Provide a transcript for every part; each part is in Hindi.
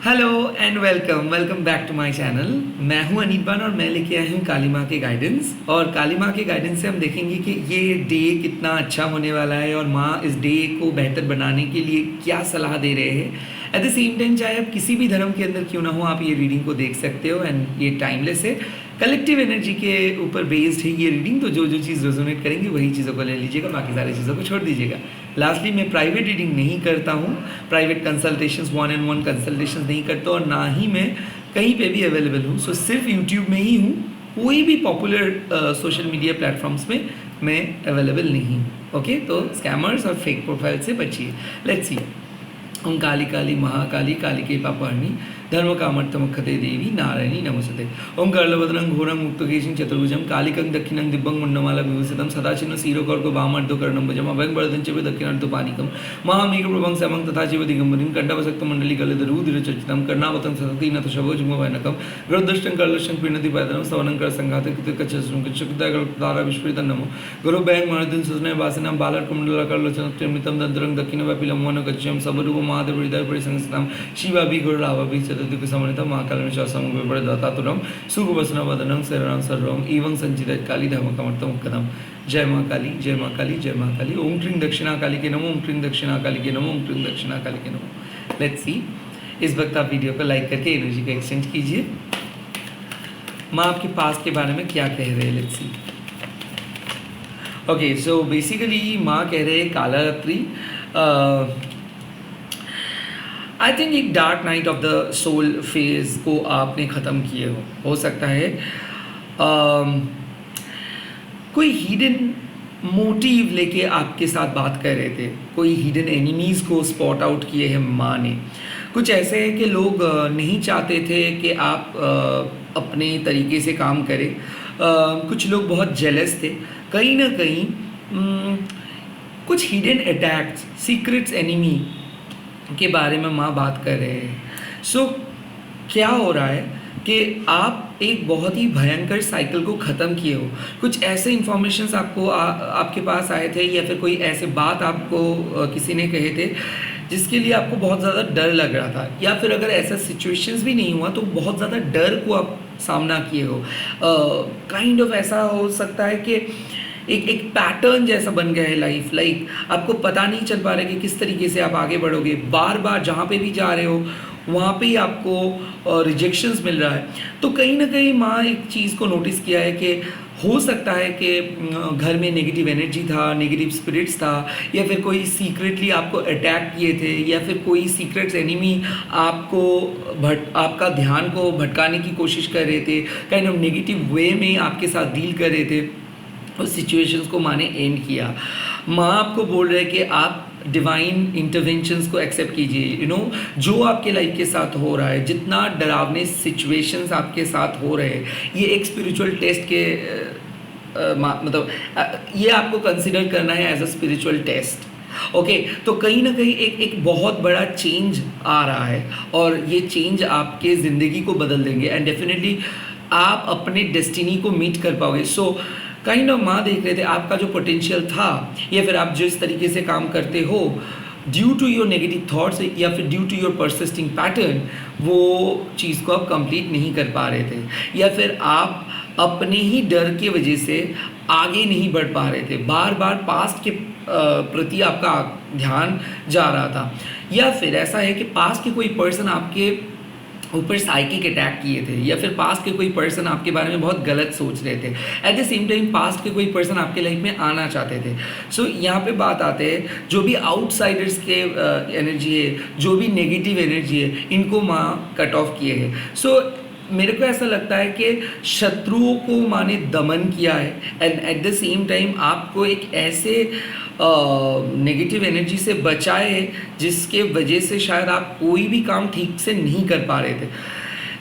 Hello and welcome welcome back to my channel. मैं हूं अनिर्बान और मैं लेके आया हूं काली माँ के गाइडेंस। और काली माँ के गाइडेंस से हम देखेंगे कि ये डे कितना अच्छा होने वाला है और माँ इस डे को बेहतर बनाने के लिए क्या सलाह दे रहे हैं। एट द सेम टाइम चाहे आप किसी भी धर्म के अंदर क्यों ना हो, आप ये रीडिंग को देख सकते हो एंड ये टाइमलेस है, कलेक्टिव एनर्जी के ऊपर बेस्ड है ये रीडिंग। तो जो जो चीज़ रेजोनेट करेंगी वही चीज़ों को ले लीजिएगा, बाकी सारी चीज़ों को छोड़ दीजिएगा। लास्टली, मैं प्राइवेट रीडिंग नहीं करता हूँ, प्राइवेट कंसल्टेशंस, 1-on-1 कंसल्टेशंस नहीं करता और ना ही मैं कहीं पे भी अवेलेबल हूँ। सो सिर्फ यूट्यूब में ही हूँ, कोई भी पॉपुलर सोशल मीडिया प्लेटफॉर्म्स में मैं अवेलेबल नहीं हूँ। ओके, तो स्कैमर्स और फेक प्रोफाइल से बचिए। Let's see. ओम काली काली महाकाली कालिके पापहरणी धर्म कामर्थमुखते देवी नारायणी नमोस्तुते। ओम करलवदनं घोरं मुक्तकेशं चतुर्भुजं कालिकं दक्षिणं दिव्यं मुण्डमाला विभूषितं सदाशिवं शिरोकर्को वामार्धकर्णं भजं अभयं वरदं च दक्षिणार्थपानिकं महामेघप्रभं समं तथा चैव दिगम्बरीं कंठवसक्तमण्डलीगलितरूधिरचर्चितं कर्णावतं सततीनथ शवोजुमवैनकं गरुदष्टं करलक्षं प्रीणति पैदनं सवनं करसंघातं कृतकचस्रुं विस्फुरितं नमो गुरुभ्यं मणिदिं सुजनय वासिनां बालर्कमण्डलकर्लचनत्रयमितं दन्तरं दक्षिणव्यापिलं वनगच्छं सबरूप महादेव हृदय परिसंस्थितं शिवाभि गुरुलाभाभि चतुर्दिक् समन्वितं महाकालमेश्वरं विपरीततातुरं सुखवसनवदनं शरणं सर्वं एवं संचित काली धर्मकमर्थमुक्तम्। जय माँ काली, जय माँ काली, जय माँ काली। ओम क्रीं दक्षिणा काली के नमो, ओम क्रीं दक्षिणा काली के नमो, ओम क्रीं दक्षिणा काली के नमो। लेट्स सी, इस वक्त आप वीडियो को लाइक करके एनर्जी का एक्सचेंज कीजिए। माँ आपके पास्ट के बारे में क्या कह रहे हैं, let's see. Okay, so basically माँ कह रहे हैं काला रात्रि आई थिंक एक dark night of the soul phase को आपने ख़त्म किए हो सकता है कोई हिडन मोटिव लेके आपके साथ बात कर रहे थे, कोई हिडन एनिमीज़ को स्पॉट आउट किए हैं माँ ने। कुछ ऐसे है कि लोग नहीं चाहते थे कि आप अपने तरीके से काम करें। कुछ लोग बहुत जेलस थे, कहीं ना कहीं कुछ हिडन अटैक्स, सीक्रेट्स एनिमी के बारे में माँ बात कर रहे हैं। सो क्या हो रहा है कि आप एक बहुत ही भयंकर साइकिल को ख़त्म किए हो। कुछ ऐसे इन्फॉर्मेशंस आपको आपके पास आए थे या फिर कोई ऐसे बात आपको किसी ने कहे थे जिसके लिए आपको बहुत ज़्यादा डर लग रहा था, या फिर अगर ऐसा सिचुएशंस भी नहीं हुआ तो बहुत ज़्यादा डर को आप सामना किए हो। काइंड ऑफ ऐसा हो सकता है कि एक पैटर्न जैसा बन गया है लाइफ। लाइक आपको पता नहीं चल पा रहा है कि किस तरीके से आप आगे बढ़ोगे। बार बार जहाँ पे भी जा रहे हो वहाँ पे ही आपको रिजेक्शंस मिल रहा है। तो कहीं ना कहीं माँ एक चीज़ को नोटिस किया है कि हो सकता है कि घर में नेगेटिव एनर्जी था, नेगेटिव स्पिरिट्स था, या फिर कोई सीक्रेटली आपको अटैक किए थे, या फिर कोई सीक्रेट्स एनिमी आपका ध्यान को भटकाने की कोशिश कर रहे थे, काइंड ऑफ नेगेटिव वे में आपके साथ डील कर रहे थे। उस सिचुएशंस को माँ ने एंड किया। माँ आपको बोल रहे हैं कि आप डिवाइन इंटरवेंशंस को एक्सेप्ट कीजिए। जो आपके लाइफ के साथ हो रहा है, जितना डरावने सिचुएशंस आपके साथ हो रहे हैं, ये एक स्पिरिचुअल टेस्ट के मतलब ये आपको कंसिडर करना है as a spiritual test. Okay, तो कहीं ना कहीं एक बहुत बड़ा चेंज आ रहा है और ये चेंज आपके ज़िंदगी को बदल देंगे एंड डेफिनेटली आप अपने डेस्टिनी को मीट कर पाओगे। सो काइंड ऑफ माँ देख रहे थे आपका जो पोटेंशियल था, या फिर आप जिस तरीके से काम करते हो, due to your negative thoughts या फिर due to your persisting pattern, वो चीज़ को आप कंप्लीट नहीं कर पा रहे थे, या फिर आप अपने ही डर की वजह से आगे नहीं बढ़ पा रहे थे। बार बार पास्ट के प्रति आपका ध्यान जा रहा था, या फिर ऐसा है कि पास्ट के कोई पर्सन आपके ऊपर साइकिक अटैक किए थे, या फिर पास्ट के कोई पर्सन आपके बारे में बहुत गलत सोच रहे थे। At the same time past के कोई पर्सन आपके लाइफ में आना चाहते थे। सो यहाँ पे बात आते हैं जो भी आउटसाइडर्स के एनर्जी है, जो भी नेगेटिव एनर्जी है, इनको माँ कट ऑफ किए हैं। सो मेरे को ऐसा लगता है कि शत्रुओं को माँ ने दमन किया है and at the same time आपको एक ऐसे नेगेटिव एनर्जी से बचाए जिसके वजह से शायद आप कोई भी काम ठीक से नहीं कर पा रहे थे।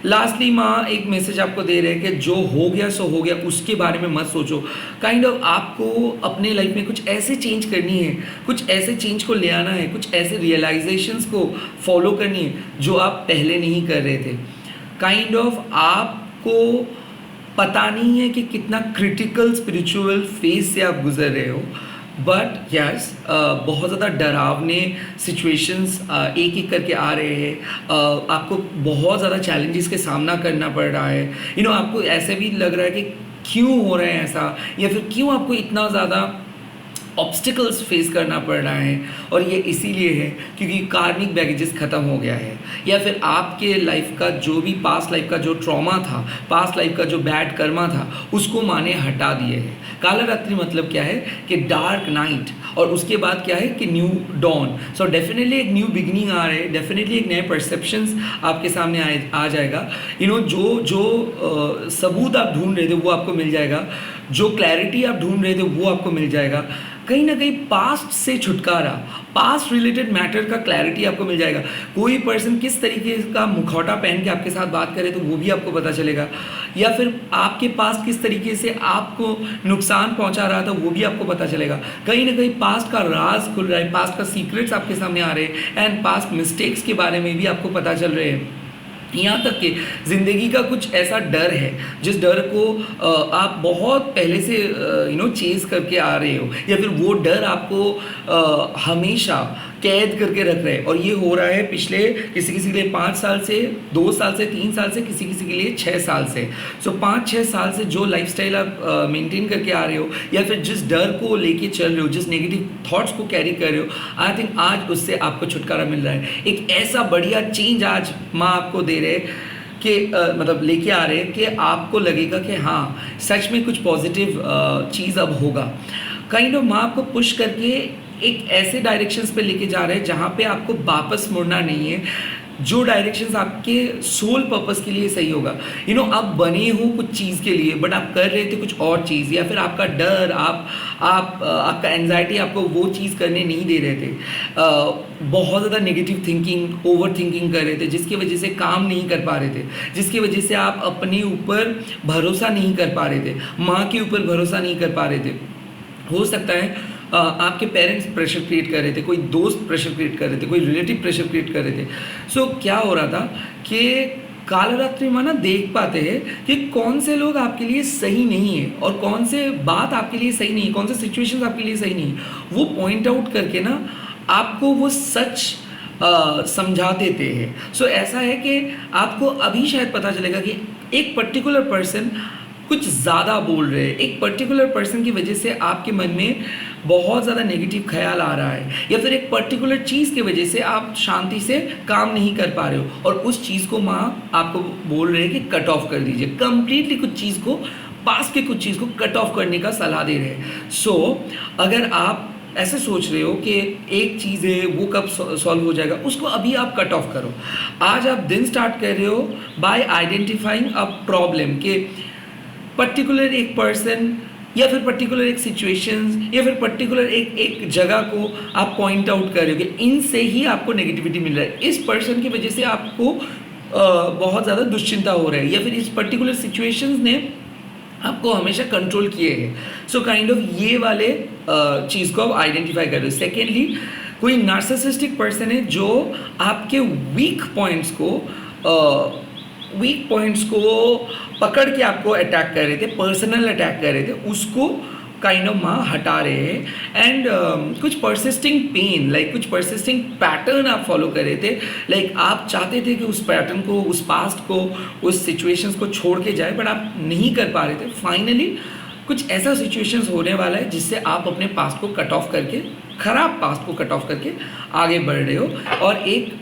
लास्टली माँ एक मैसेज आपको दे रहे हैं कि जो हो गया सो हो गया, उसके बारे में मत सोचो। काइंड ऑफ आपको अपने लाइफ में कुछ ऐसे चेंज करनी है, कुछ ऐसे चेंज को ले आना है, कुछ ऐसे रियलाइजेशंस को फॉलो करनी है जो आप पहले नहीं कर रहे थे। काइंड ऑफ आपको पता नहीं है कि कितना क्रिटिकल स्पिरिचुअल फेज से आप गुजर रहे हो, बट यस बहुत ज़्यादा डरावने सिचुएशंस एक एक करके आ रहे हैं। आपको बहुत ज़्यादा चैलेंजेस के सामना करना पड़ रहा है। आपको ऐसे भी लग रहा है कि क्यों हो रहे हैं ऐसा, या फिर क्यों आपको इतना ज़्यादा ऑब्स्टिकल्स फेस करना पड़ रहा है। और ये इसीलिए है क्योंकि कार्मिक बैगेजेस ख़त्म हो गया है, या फिर आपके लाइफ का जो भी पास्ट लाइफ का जो ट्रॉमा था, पास्ट लाइफ का जो बैड कर्मा था, उसको माने हटा दिए है। काला रात्रि मतलब क्या है कि डार्क नाइट, और उसके बाद क्या है कि न्यू डॉन। सो डेफिनेटली एक न्यू बिगनिंग आ रहे हैं, डेफिनेटली एक नए परसेप्शंस आपके सामने आ जाएगा। जो सबूत आप ढूंढ रहे थे वो आपको मिल जाएगा, जो क्लैरिटी आप ढूंढ रहे थे वो आपको मिल जाएगा। कहीं ना कहीं पास्ट से छुटकारा, पास्ट रिलेटेड मैटर का क्लैरिटी आपको मिल जाएगा। कोई पर्सन किस तरीके का मुखौटा पहन के आपके साथ बात करे तो वो भी आपको पता चलेगा, या फिर आपके पास्ट किस तरीके से आपको नुकसान पहुंचा रहा था वो भी आपको पता चलेगा। कहीं ना कहीं पास्ट का राज खुल रहा है, पास्ट का सीक्रेट्स आपके सामने आ रहे हैं, एंड पास्ट मिस्टेक्स के बारे में भी आपको पता चल रहे हैं। यहाँ तक कि ज़िंदगी का कुछ ऐसा डर है जिस डर को आप बहुत पहले से चेज़ करके आ रहे हो, या फिर वो डर आपको हमेशा कैद करके रख रहे हैं। और ये हो रहा है पिछले किसी किसी के लिए 5 साल से, 2 साल से, 3 साल से, किसी किसी के लिए 6 साल से। सो 5-6 साल से जो लाइफस्टाइल आप मेंटेन करके आ रहे हो, या फिर जिस डर को लेके चल रहे हो, जिस नेगेटिव थॉट्स को कैरी कर रहे हो, आई थिंक आज उससे आपको छुटकारा मिल रहा है। एक ऐसा बढ़िया चेंज आज माँ आपको दे रहे कि मतलब लेके आ रहे हैं कि आपको लगेगा कि हाँ सच में कुछ पॉजिटिव चीज़ अब होगा। काइंड ऑफ माँ आपको पुश करके एक ऐसे डायरेक्शंस पे लेके जा रहे हैं जहाँ पे आपको वापस मुड़ना नहीं है, जो डायरेक्शंस आपके सोल पर्पस के लिए सही होगा। आप बने हो कुछ चीज़ के लिए, बट आप कर रहे थे कुछ और चीज़, या फिर आपका डर, आपका एंजाइटी आपको वो चीज़ करने नहीं दे रहे थे। बहुत ज़्यादा नेगेटिव थिंकिंग, ओवर थिंकिंग कर रहे थे, जिसकी वजह से काम नहीं कर पा रहे थे, जिसकी वजह से आप अपने ऊपर भरोसा नहीं कर पा रहे थे, माँ के ऊपर भरोसा नहीं कर पा रहे थे। हो सकता है आपके पेरेंट्स प्रेशर क्रिएट कर रहे थे, कोई दोस्त प्रेशर क्रिएट कर रहे थे, कोई रिलेटिव प्रेशर क्रिएट कर रहे थे। सो क्या हो रहा था कि कालरात्रि माँ ना देख पाते हैं कि कौन से लोग आपके लिए सही नहीं है, और कौन से बात आपके लिए सही नहीं है, कौन से सिचुएशंस आपके लिए सही नहीं है। वो पॉइंट आउट करके ना आपको वो सच समझा देते हैं। सो ऐसा है कि आपको अभी शायद पता चलेगा कि एक पर्टिकुलर पर्सन कुछ ज़्यादा बोल रहे हैं, एक पर्टिकुलर पर्सन की वजह से आपके मन में बहुत ज़्यादा नेगेटिव ख्याल आ रहा है, या फिर एक पर्टिकुलर चीज़ की वजह से आप शांति से काम नहीं कर पा रहे हो, और उस चीज़ को माँ आपको बोल रहे हैं कि कट ऑफ कर दीजिए कंप्लीटली। कुछ चीज़ को, पास के कुछ चीज़ को कट ऑफ करने का सलाह दे रहे हैं। सो अगर आप ऐसे सोच रहे हो कि एक चीज़ है वो कब सॉल्व हो जाएगा, उसको अभी आप कट ऑफ करो। आज आप दिन स्टार्ट कर रहे हो बाय आइडेंटिफाइंग अ प्रॉब्लम के पर्टिकुलर एक पर्सन, या फिर पर्टिकुलर एक सिचुएशंस, या फिर पर्टिकुलर एक जगह को आप पॉइंट आउट कर रहे हो कि इनसे ही आपको नेगेटिविटी मिल रहा है, इस पर्सन की वजह से आपको बहुत ज़्यादा दुश्चिंता हो रहा है, या फिर इस पर्टिकुलर सिचुएशंस ने आपको हमेशा कंट्रोल किए हैं। सो काइंड ऑफ ये वाले चीज़ को आप आइडेंटिफाई कर रहे हो। सेकेंडली, कोई नार्सिसिस्टिक पर्सन है जो आपके वीक पॉइंट्स को पकड़ के आपको अटैक कर रहे थे, पर्सनल अटैक कर रहे थे, उसको काइंड ऑफ माँ हटा रहे हैं। एंड कुछ परसिस्टिंग पेन, लाइक कुछ परसिस्टिंग पैटर्न आप फॉलो कर रहे थे, लाइक आप चाहते थे कि उस पैटर्न को, उस पास्ट को, उस सिचुएशंस को छोड़ के जाए, बट आप नहीं कर पा रहे थे। फाइनली कुछ ऐसा सिचुएशंस होने वाला है जिससे आप अपने पास्ट को कट ऑफ करके, खराब पास्ट को कट ऑफ करके आगे बढ़ रहे हो, और एक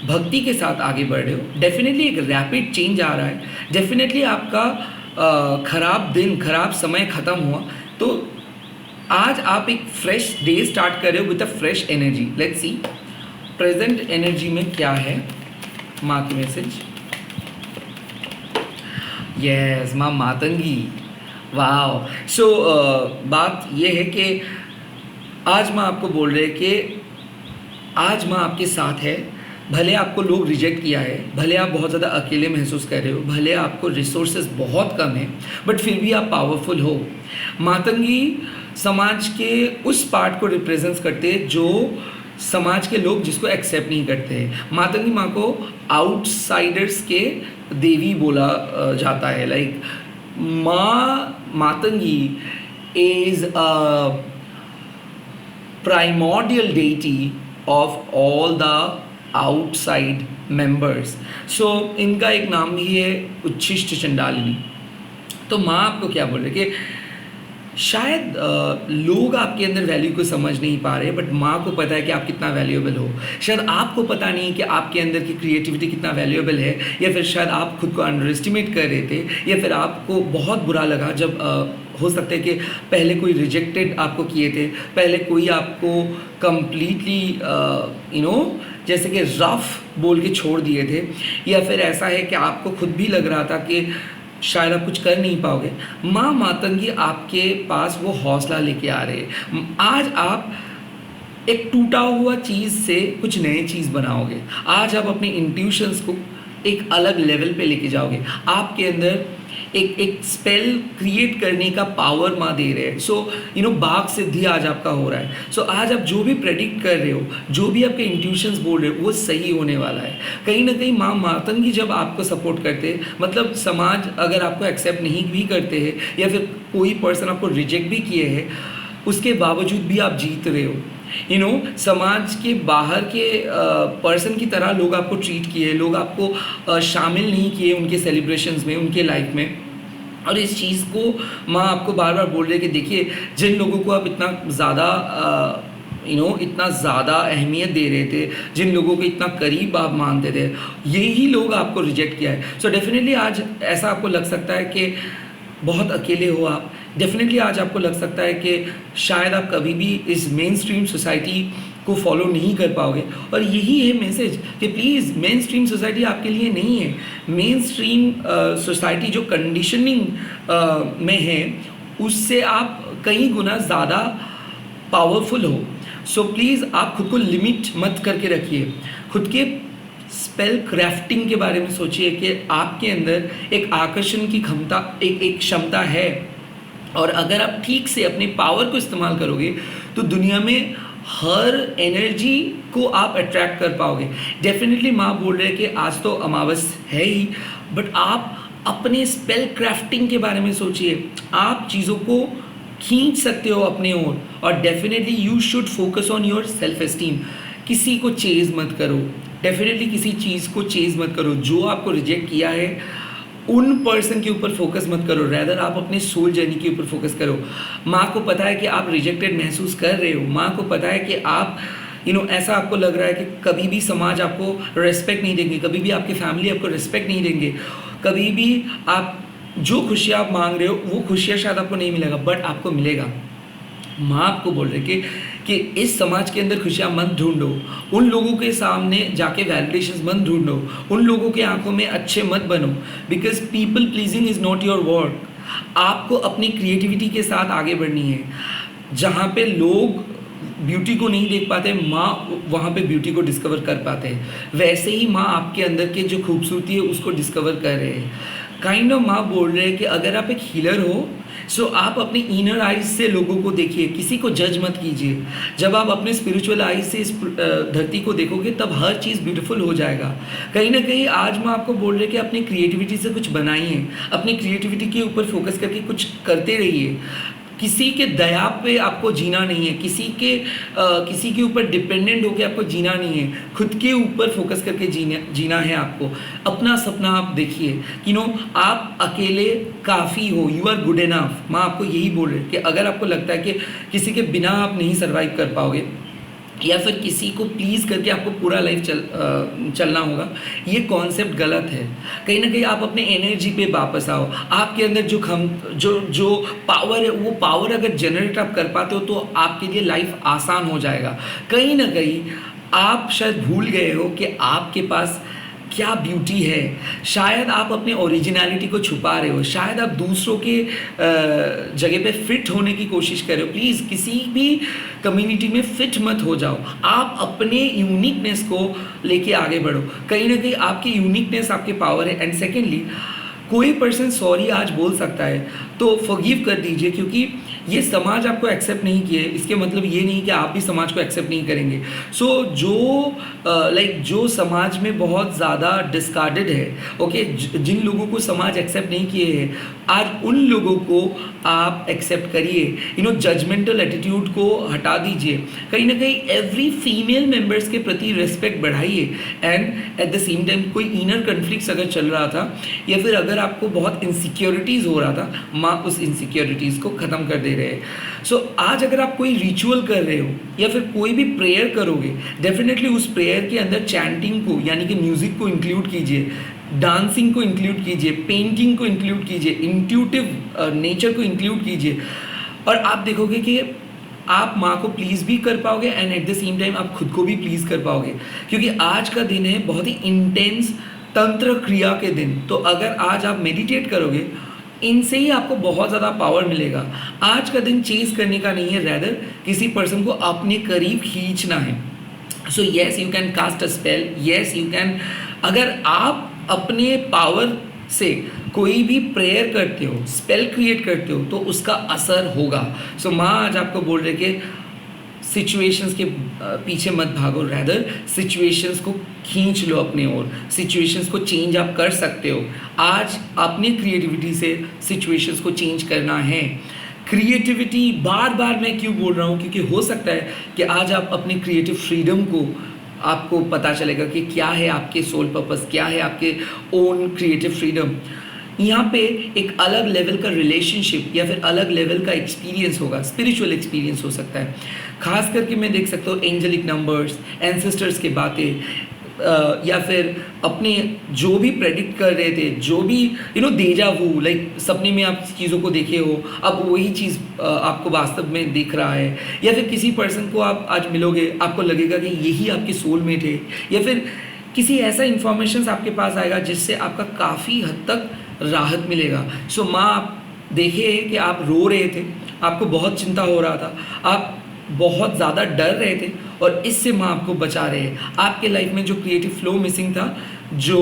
भक्ति के साथ आगे बढ़ रहे हो। डेफिनेटली एक रैपिड चेंज आ रहा है, डेफिनेटली आपका खराब दिन, खराब समय ख़त्म हुआ। तो आज आप एक फ्रेश डे स्टार्ट कर रहे हो with a fresh energy. Let's see present energy में क्या है माँ की मैसेज। यस माँ मातंगी, वाह। सो बात ये है कि आज माँ आपको बोल रहे हैं कि आज माँ आपके साथ है। भले आपको लोग रिजेक्ट किया है, भले आप बहुत ज़्यादा अकेले महसूस कर रहे हो, भले आपको रिसोर्सेज बहुत कम है, बट फिर भी आप पावरफुल हो। मातंगी समाज के उस पार्ट को रिप्रेजेंट करते हैं जो समाज के लोग जिसको एक्सेप्ट नहीं करते हैं। मातंगी माँ को आउटसाइडर्स के देवी बोला जाता है। लाइक माँ Matangi is primordial deity of all the outside members. So इनका एक नाम भी है उच्छिष्ट चंडालिनी. तो माँ आपको क्या बोल रहे कि शायद लोग आपके अंदर वैल्यू को समझ नहीं पा रहे, बट माँ को पता है कि आप कितना वैल्यूएबल हो. शायद आपको पता नहीं कि आपके अंदर की क्रिएटिविटी कितना वैल्यूएबल है, या फिर शायद आप खुद को अंडर एस्टिमेट कर रहे थे, या फिर आपको बहुत बुरा लगा जब हो सकता है कि पहले कोई रिजेक्टेड आपको किए थे, पहले कोई आपको कम्प्लीटली जैसे कि रफ बोल के छोड़ दिए थे, या फिर ऐसा है कि आपको खुद भी लग रहा था कि शायद आप कुछ कर नहीं पाओगे. माँ मातंगी आपके पास वो हौसला लेके आ रहे हैं. आज आप एक टूटा हुआ चीज़ से कुछ नए चीज़ बनाओगे. आज आप अपने इंट्यूशंस को एक अलग लेवल पे लेके जाओगे. आपके अंदर एक स्पेल क्रिएट करने का पावर माँ दे रहे हैं. सो बाघ सिद्धि आज आपका हो रहा है. सो आज आप जो भी प्रेडिक्ट कर रहे हो, जो भी आपके इंट्यूशंस बोल रहे हो, वो सही होने वाला है. कहीं ना कहीं माँ मातंगी जब आपको सपोर्ट करते हैं, मतलब समाज अगर आपको एक्सेप्ट नहीं भी करते हैं, या फिर कोई पर्सन आपको रिजेक्ट भी किए हैं, उसके बावजूद भी आप जीत रहे हो. समाज के बाहर के पर्सन की तरह लोग आपको ट्रीट किए, लोग आपको शामिल नहीं किए उनके सेलिब्रेशंस में, उनके लाइफ में. और इस चीज़ को माँ आपको बार बार बोल रहे कि देखिए, जिन लोगों को आप इतना ज़्यादा इतना ज़्यादा अहमियत दे रहे थे, जिन लोगों को इतना करीब आप मानते थे, यही लोग आपको रिजेक्ट किया है. सो डेफिनेटली आज ऐसा आपको लग सकता है कि बहुत अकेले हो आप. डेफिनेटली आज आपको लग सकता है कि शायद आप कभी भी इस मेन स्ट्रीम सोसाइटी को फॉलो नहीं कर पाओगे. और यही है मैसेज कि प्लीज़, मेन स्ट्रीम सोसाइटी आपके लिए नहीं है. मेन स्ट्रीम सोसाइटी जो कंडीशनिंग में है, उससे आप कई गुना ज़्यादा पावरफुल हो. सो प्लीज़ आप खुद को लिमिट मत करके रखिए. खुद के स्पेल क्राफ्टिंग के बारे में सोचिए कि आपके अंदर एक आकर्षण की क्षमता, एक क्षमता है. और अगर आप ठीक से अपने पावर को इस्तेमाल करोगे तो दुनिया में हर एनर्जी को आप अट्रैक्ट कर पाओगे. डेफिनेटली माँ बोल रहे हैं कि आज तो अमावस है ही, बट आप अपने स्पेल क्राफ्टिंग के बारे में सोचिए. आप चीज़ों को खींच सकते हो अपने ओर. और definitely you should focus on your self esteem. किसी को चेज़ मत करो. डेफिनेटली किसी चीज़ को चेज़ मत करो. जो आपको रिजेक्ट किया है उन पर्सन के ऊपर फोकस मत करो, रैदर आप अपने सोल जर्नी के ऊपर फोकस करो. माँ को पता है कि आप रिजेक्टेड महसूस कर रहे हो. माँ को पता है कि आप ऐसा आपको लग रहा है कि कभी भी समाज आपको रिस्पेक्ट नहीं देंगे, कभी भी आपकी फैमिली आपको रिस्पेक्ट नहीं देंगे, कभी भी आप जो खुशियाँ आप मांग रहे हो वो खुशियाँ शायद आपको नहीं मिलेगा, बट आपको मिलेगा. माँ आपको बोल रहे कि इस समाज के अंदर खुशियाँ मत ढूंढो. उन लोगों के सामने जाके वैलिडेशंस मत ढूंढो. उन लोगों के आंखों में अच्छे मत बनो, because people pleasing is not your work. आपको अपनी क्रिएटिविटी के साथ आगे बढ़नी है. जहाँ पे लोग ब्यूटी को नहीं देख पाते, माँ वहाँ पे ब्यूटी को डिस्कवर कर पाते हैं. वैसे ही माँ आपके अंदर के जो खूबसूरती है उसको डिस्कवर कर रहे हैं. काइंड ऑफ माँ बोल रहे हैं कि अगर आप एक हीलर हो, सो आप अपने इनर आइज से लोगों को देखिए, किसी को जज मत कीजिए. जब आप अपने स्पिरिचुअल आइज से इस धरती को देखोगे तब हर चीज़ ब्यूटीफुल हो जाएगा. कहीं ना कहीं आज मैं आपको बोल रहे कि अपनी क्रिएटिविटी से कुछ बनाइए. अपनी क्रिएटिविटी के ऊपर फोकस करके कुछ करते रहिए. किसी के दया पे आपको जीना नहीं है, किसी के ऊपर डिपेंडेंट होकर आपको जीना नहीं है. खुद के ऊपर फोकस करके जीना है आपको. अपना सपना आप देखिए. आप अकेले काफ़ी हो. You are good enough. माँ आपको यही बोल रहे कि अगर आपको लगता है कि किसी के बिना आप नहीं सर्वाइव कर पाओगे, या फिर किसी को प्लीज़ करके आपको पूरा लाइफ चलना होगा, ये कॉन्सेप्ट गलत है. कहीं ना कहीं आप अपने एनर्जी पे वापस आओ. आपके अंदर जो पावर है, वो पावर अगर जनरेट आप कर पाते हो तो आपके लिए लाइफ आसान हो जाएगा. कहीं ना कहीं आप शायद भूल गए हो कि आपके पास क्या ब्यूटी है. शायद आप अपने ओरिजिनलिटी को छुपा रहे हो. शायद आप दूसरों के जगह पे फिट होने की कोशिश कर रहे हो. प्लीज़ किसी भी कम्युनिटी में फिट मत हो जाओ. आप अपने यूनिकनेस को लेके आगे बढ़ो. कहीं ना कहीं आपकी यूनिकनेस आपके पावर है. एंड सेकेंडली, कोई पर्सन सॉरी आज बोल सकता है तो फॉरगिव कर दीजिए, क्योंकि ये समाज आपको एक्सेप्ट नहीं किए, इसके मतलब ये नहीं कि आप भी समाज को एक्सेप्ट नहीं करेंगे। सो जो समाज में बहुत ज़्यादा डिस्कार्डेड है, ओके, जिन लोगों को समाज एक्सेप्ट नहीं किए हैं, आज उन लोगों को आप एक्सेप्ट करिए। जजमेंटल एटीट्यूड को हटा दीजिए। कहीं ना कहीं एवरी फीमेल मेंबर्स के प्रति रिस्पेक्ट बढ़ाइए। And at the same time कोई इनर कन्फ्लिक्ट्स अगर चल रहा था या फिर अगर आपको बहुत इनसिक्योरिटीज़ हो रहा था, माँ उस इनसिक्योरिटीज़ को ख़त्म कर दे रहे हैं। सो आज अगर आप कोई रिचुअल कर रहे हो या फिर कोई भी प्रेयर करोगे, डेफिनेटली उस प्रेयर के अंदर चैंटिंग को यानी कि म्यूज़िक को इंक्लूड कीजिए, डांसिंग को इंक्लूड कीजिए, पेंटिंग को इंक्लूड कीजिए, इंट्यूटिव नेचर को इंक्लूड कीजिए, और आप देखोगे कि आप माँ को प्लीज़ भी कर पाओगे and at the same time आप खुद को भी प्लीज़ कर पाओगे। क्योंकि आज का दिन है बहुत ही इंटेंस तंत्र क्रिया के दिन। तो अगर आज आप मेडिटेट करोगे, इनसे ही आपको बहुत ज़्यादा पावर मिलेगा। आज का दिन चेस करने का नहीं है, रैदर किसी पर्सन को अपने करीब खींचना है। So yes you can cast a spell, yes you can, अगर आप अपने पावर से कोई भी प्रेयर करते हो, स्पेल क्रिएट करते हो, तो उसका असर होगा। सो माँ आज आपको बोल रहे कि सिचुएशंस के पीछे मत भागो, रैदर सिचुएशंस को खींच लो अपने ओर, सिचुएशंस को चेंज आप कर सकते हो। आज अपनी क्रिएटिविटी से सिचुएशंस को चेंज करना है। क्रिएटिविटी बार बार मैं क्यों बोल रहा हूँ, क्योंकि हो सकता है कि आज आप अपनी क्रिएटिव फ्रीडम को, आपको पता चलेगा कि क्या है आपके सोल पर्पस, क्या है आपके ओन क्रिएटिव फ्रीडम। यहाँ पे एक अलग लेवल का रिलेशनशिप या फिर अलग लेवल का एक्सपीरियंस होगा, स्पिरिचुअल एक्सपीरियंस हो सकता है। खास करके मैं देख सकता हूँ एंजेलिक नंबर्स, एंसेस्टर्स की बातें, या फिर अपने जो भी प्रेडिक्ट कर रहे थे, जो भी देजा वू, लाइक सपने में आप चीज़ों को देखे हो, अब वही चीज़ आपको वास्तव में दिख रहा है। या फिर किसी पर्सन को आप आज मिलोगे, आपको लगेगा कि यही आपके सोलमेट है, या फिर किसी ऐसा इंफॉर्मेशन आपके पास आएगा जिससे आपका काफ़ी हद तक राहत मिलेगा। सो माँ, आप देखिए कि आप रो रहे थे, आपको बहुत चिंता हो रहा था, आप बहुत ज़्यादा डर रहे थे, और इससे माँ आपको बचा रहे हैं। आपके लाइफ में जो क्रिएटिव फ्लो मिसिंग था, जो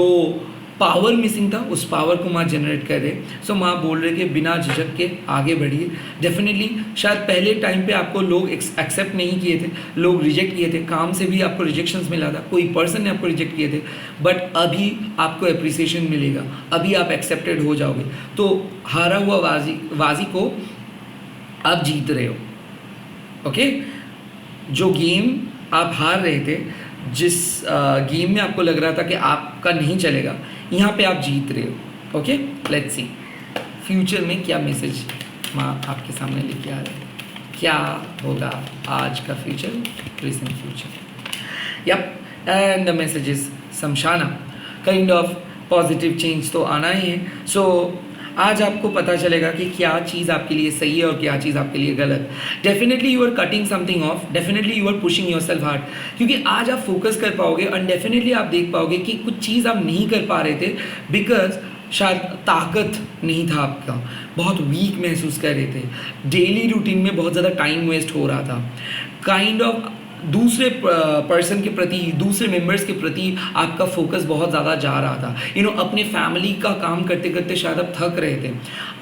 पावर मिसिंग था, उस पावर को माँ जनरेट कर रहे। सो माँ बोल रहे कि बिना झिझक के आगे बढ़िए। डेफिनेटली शायद पहले टाइम पे आपको लोग एक्सेप्ट नहीं किए थे, लोग रिजेक्ट किए थे, काम से भी आपको रिजेक्शंस मिला था, कोई पर्सन ने आपको रिजेक्ट किए थे, बट अभी आपको अप्रिसिएशन मिलेगा, अभी आप एक्सेप्टेड हो जाओगे। तो हारा हुआ बाजी को आप जीत रहे हो। ओके, जो गेम आप हार रहे थे, जिस गेम में आपको लग रहा था कि आपका नहीं चलेगा, यहाँ पे आप जीत रहे हो। ओके, लेट्स सी फ्यूचर में क्या मैसेज माँ आपके सामने लेके आ रहे हैं, क्या होगा आज का future, recent future. Yup, and the message is शमशाना, काइंड ऑफ पॉजिटिव चेंज तो आना ही है। सो आज आपको पता चलेगा कि क्या चीज़ आपके लिए सही है और क्या चीज़ आपके लिए गलत। Definitely you are cutting something off, definitely you are pushing yourself hard, क्योंकि आज आप फोकस कर पाओगे और डेफिनेटली आप देख पाओगे कि कुछ चीज़ आप नहीं कर पा रहे थे बिकॉज शायद ताकत नहीं था आपका, बहुत वीक महसूस कर रहे थे, डेली रूटीन में बहुत ज़्यादा टाइम वेस्ट हो रहा था, काइंड ऑफ दूसरे पर्सन के प्रति, दूसरे मेंबर्स के प्रति आपका फोकस बहुत ज़्यादा जा रहा था। अपने फैमिली का काम करते करते शायद आप थक रहे थे।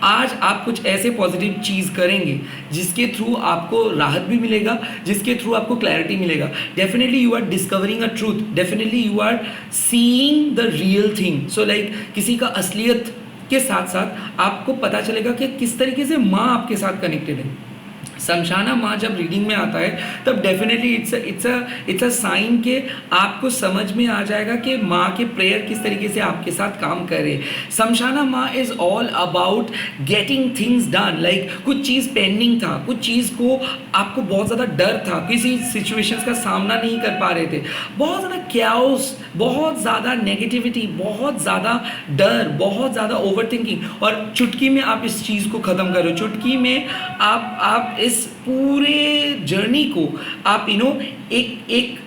आज आप कुछ ऐसे पॉजिटिव चीज़ करेंगे जिसके थ्रू आपको राहत भी मिलेगा, जिसके थ्रू आपको क्लैरिटी मिलेगा। Definitely you are discovering a truth, definitely you are seeing the real thing. So like किसी का असलियत के साथ साथ आपको पता चलेगा कि किस तरीके से माँ आपके साथ कनेक्टेड है। शमशाना माँ जब रीडिंग में आता है तब डेफिनेटली इट्स अ साइन के आपको समझ में आ जाएगा कि माँ के प्रेयर किस तरीके से आपके साथ काम कर रहे। शमशाना माँ is all about getting things done. Like कुछ चीज़ पेंडिंग था, कुछ चीज़ को आपको बहुत ज़्यादा डर था, किसी सिचुएशंस का सामना नहीं कर पा रहे थे, बहुत ज़्यादा कैओस, बहुत ज़्यादा नेगेटिविटी, बहुत ज़्यादा डर, बहुत ज़्यादा ओवर थिंकिंग, और चुटकी में आप इस चीज़ को ख़त्म करो। चुटकी में आप इस पूरे जर्नी को आप एक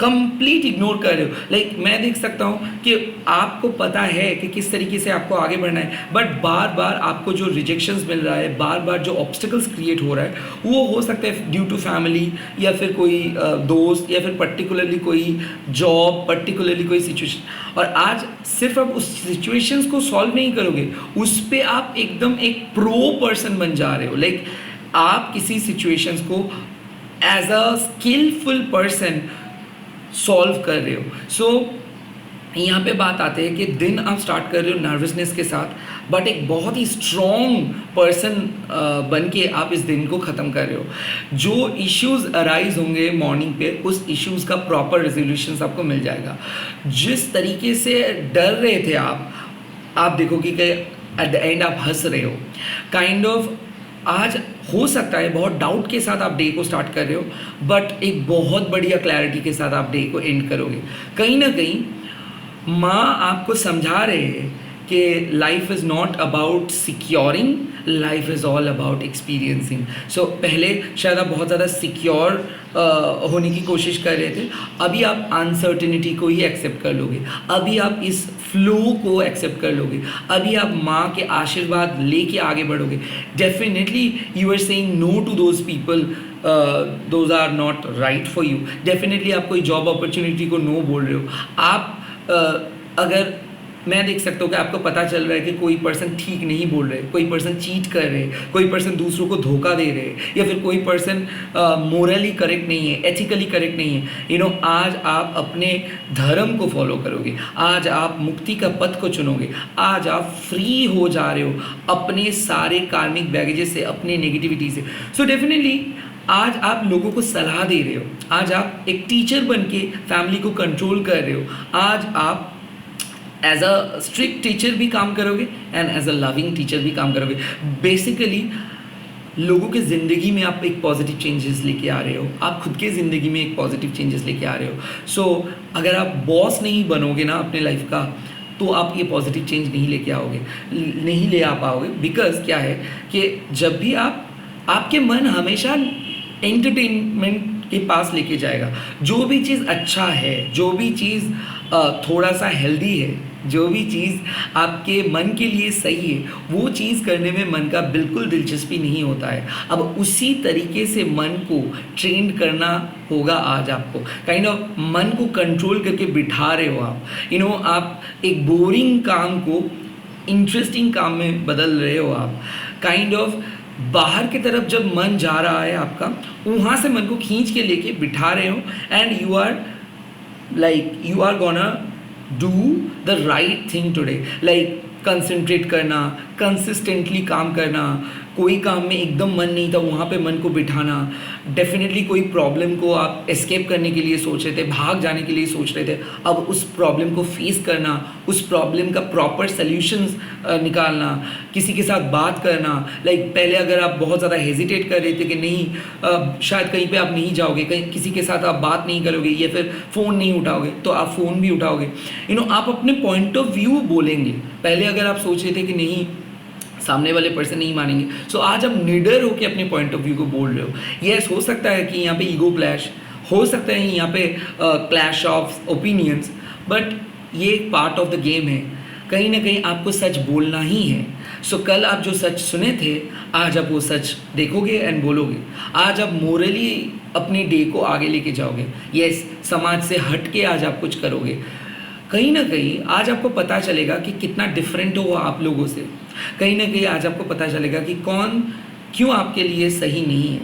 कंप्लीट इग्नोर कर रहे हो। लाइक मैं देख सकता हूँ कि आपको पता है कि किस तरीके से आपको आगे बढ़ना है, बट बार बार आपको जो रिजेक्शंस मिल रहा है, बार बार जो ऑब्स्टिकल्स क्रिएट हो रहा है, वो हो सकता है ड्यू टू फैमिली, या फिर कोई दोस्त, या फिर पर्टिकुलरली कोई जॉब, पर्टिकुलरली कोई सिचुएशन। और आज सिर्फ आप उस सिचुएशंस को सॉल्व नहीं करोगे, उस पर आप एकदम एक प्रो पर्सन बन जा रहे हो। लाइक आप किसी सिचुएशंस को as a skillful person solve कर रहे हो। सो यहाँ पे बात आते हैं कि दिन आप स्टार्ट कर रहे हो नर्वसनेस के साथ, बट एक बहुत ही स्ट्रॉन्ग पर्सन बन के आप इस दिन को ख़त्म कर रहे हो। जो इश्यूज अराइज होंगे मॉर्निंग पे, उस इश्यूज का प्रॉपर रेजोल्यूशन आपको मिल जाएगा। जिस तरीके से डर रहे थे आप देखोगे कि एट द एंड आप हंस रहे हो। काइंड ऑफ आज हो सकता है बहुत डाउट के साथ आप डे को स्टार्ट कर रहे हो, बट एक बहुत बढ़िया क्लैरिटी के साथ आप डे को एंड करोगे। कहीं ना कहीं माँ आपको समझा रहे हैं कि life is not about securing, life is all about experiencing. So पहले शायद आप बहुत ज़्यादा सिक्योर होने की कोशिश कर रहे थे, अभी आप अनसर्टिनिटी को ही एक्सेप्ट कर लोगे, अभी आप इस फ्लो को एक्सेप्ट कर लोगे, अभी आप माँ के आशीर्वाद लेके आगे बढ़ोगे। Definitely you are saying no to those people, those are not right for you. Definitely आप कोई जॉब अपॉर्चुनिटी को नो बोल रहे हो। आप अगर मैं देख सकता हूँ कि आपको पता चल रहा है कि कोई पर्सन ठीक नहीं बोल रहे, कोई पर्सन चीट कर रहे, कोई पर्सन दूसरों को धोखा दे रहे, या फिर कोई पर्सन मोरली करेक्ट नहीं है, एथिकली करेक्ट नहीं है, आज आप अपने धर्म को फॉलो करोगे, आज आप मुक्ति का पथ को चुनोगे, आज आप फ्री हो जा रहे हो अपने सारे कार्मिक बैगेजेस से, अपने नेगेटिविटी से। सो डेफिनेटली आज आप लोगों को सलाह दे रहे हो, आज आप एक टीचर बन के फैमिली को कंट्रोल कर रहे हो, आज आप एज अ स्ट्रिक्ट टीचर भी काम करोगे and as a loving teacher भी काम करोगे। बेसिकली लोगों के ज़िंदगी में आप एक पॉजिटिव चेंजेस लेके आ रहे हो, आप खुद के ज़िंदगी में एक पॉजिटिव चेंजेस लेके आ रहे हो। सो अगर आप बॉस नहीं बनोगे ना अपने लाइफ का, तो आप ये पॉजिटिव चेंज नहीं लेके आओगे, नहीं ले आ पाओगे। बिकॉज क्या है कि जब भी आपके मन हमेशा एंटरटेनमेंट के पास लेके जाएगा। जो भी चीज़ अच्छा है, जो भी चीज़ थोड़ा सा हेल्दी है, जो भी चीज़ आपके मन के लिए सही है, वो चीज़ करने में मन का बिल्कुल दिलचस्पी नहीं होता है। अब उसी तरीके से मन को ट्रेन करना होगा आज आपको। काइंड ऑफ मन को कंट्रोल करके बिठा रहे हो आप। आप एक बोरिंग काम को इंटरेस्टिंग काम में बदल रहे हो आप। काइंड ऑफ बाहर की तरफ जब मन जा रहा है आपका, वहाँ से मन को खींच के लेके बिठा रहे हो, and you are gonna do the right thing today. Like concentrate करना, कंसिस्टेंटली काम करना, कोई काम में एकदम मन नहीं था वहाँ पे मन को बिठाना। डेफिनेटली कोई प्रॉब्लम को आप एस्केप करने के लिए सोच रहे थे, भाग जाने के लिए सोच रहे थे, अब उस प्रॉब्लम को फेस करना, उस प्रॉब्लम का प्रॉपर सल्यूशंस निकालना, किसी के साथ बात करना। लाइक पहले अगर आप बहुत ज़्यादा हेजिटेट कर रहे थे कि नहीं शायद कहीं पे आप नहीं जाओगे, कहीं किसी के साथ आप बात नहीं करोगे, या फिर फ़ोन नहीं उठाओगे, तो आप फ़ोन भी उठाओगे। आप अपने पॉइंट ऑफ व्यू बोलेंगे। पहले अगर आप सोच रहे थे कि नहीं सामने वाले पर्सन नहीं मानेंगे, सो आज आप निडर होकर अपने पॉइंट ऑफ व्यू को बोल रहे हो। यस, हो सकता है कि यहाँ पे ईगो क्लैश हो सकता है, यहाँ पे क्लैश ऑफ ओपिनियंस, बट ये एक पार्ट ऑफ द गेम है। कहीं ना कहीं आपको सच बोलना ही है। सो कल आप जो सच सुने थे, आज आप वो सच देखोगे एंड बोलोगे। आज आप मोरली अपने डे को आगे लेके जाओगे। यस, समाज से हट के आज आप कुछ करोगे। कहीं ना कहीं आज आपको पता चलेगा कि कितना डिफरेंट हो आप लोगों से। कहीं ना कहीं आज आपको पता चलेगा कि कौन क्यों आपके लिए सही नहीं है,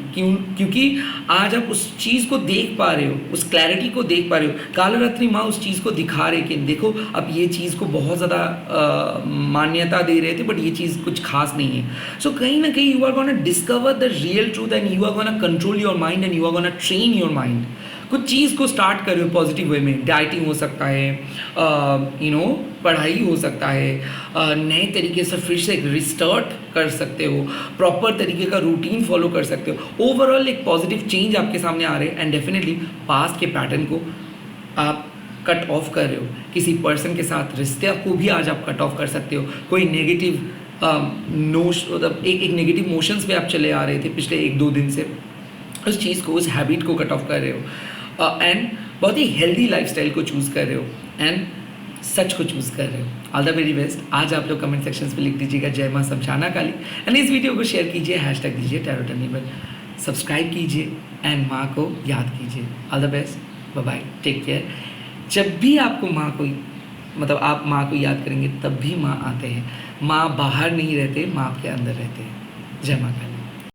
क्योंकि आज आप उस चीज़ को देख पा रहे हो, उस क्लैरिटी को देख पा रहे हो। कालरात्रि माँ उस चीज़ को दिखा रहे कि देखो अब ये चीज़ को बहुत ज़्यादा मान्यता दे रहे थे, बट ये चीज़ कुछ खास नहीं है। सो कहीं ना कहीं you are gonna discover the real truth and you are gonna control your mind and you are gonna train your mind. कुछ चीज़ को स्टार्ट करो पॉजिटिव वे में। डाइटिंग हो सकता है, पढ़ाई हो सकता है, नए तरीके से फिर से एक रिस्टार्ट कर सकते हो, प्रॉपर तरीके का रूटीन फॉलो कर सकते हो। ओवरऑल एक पॉजिटिव चेंज आपके सामने आ रहे हैं एंड डेफिनेटली पास्ट के पैटर्न को आप कट ऑफ कर रहे हो। किसी पर्सन के साथ रिश्ते को भी आज आप कट ऑफ कर सकते हो। कोई नेगेटिव मतलब एक नेगेटिव मोशंस पे आप चले आ रहे थे पिछले 1-2 दिन से, उस चीज़ को, उस हैबिट को कट ऑफ कर रहे हो। एंड बहुत ही हेल्दी लाइफस्टाइल को चूज़ कर रहे हो एंड सच को चूज़ कर रहे हो। All the very best. आज आप लोग कमेंट सेक्शंस में लिख दीजिएगा जय माँ समझाना काली एंड इस वीडियो को शेयर कीजिए, हैशटैग दीजिए टैरो टर्निबल, सब्सक्राइब कीजिए एंड माँ को याद कीजिए। All the best, bye bye, take care. जब भी आपको माँ को मतलब आप माँ को याद करेंगे तब भी माँ आते हैं। माँ बाहर नहीं रहते, माँ आपके अंदर रहते हैं। जय माँ काली।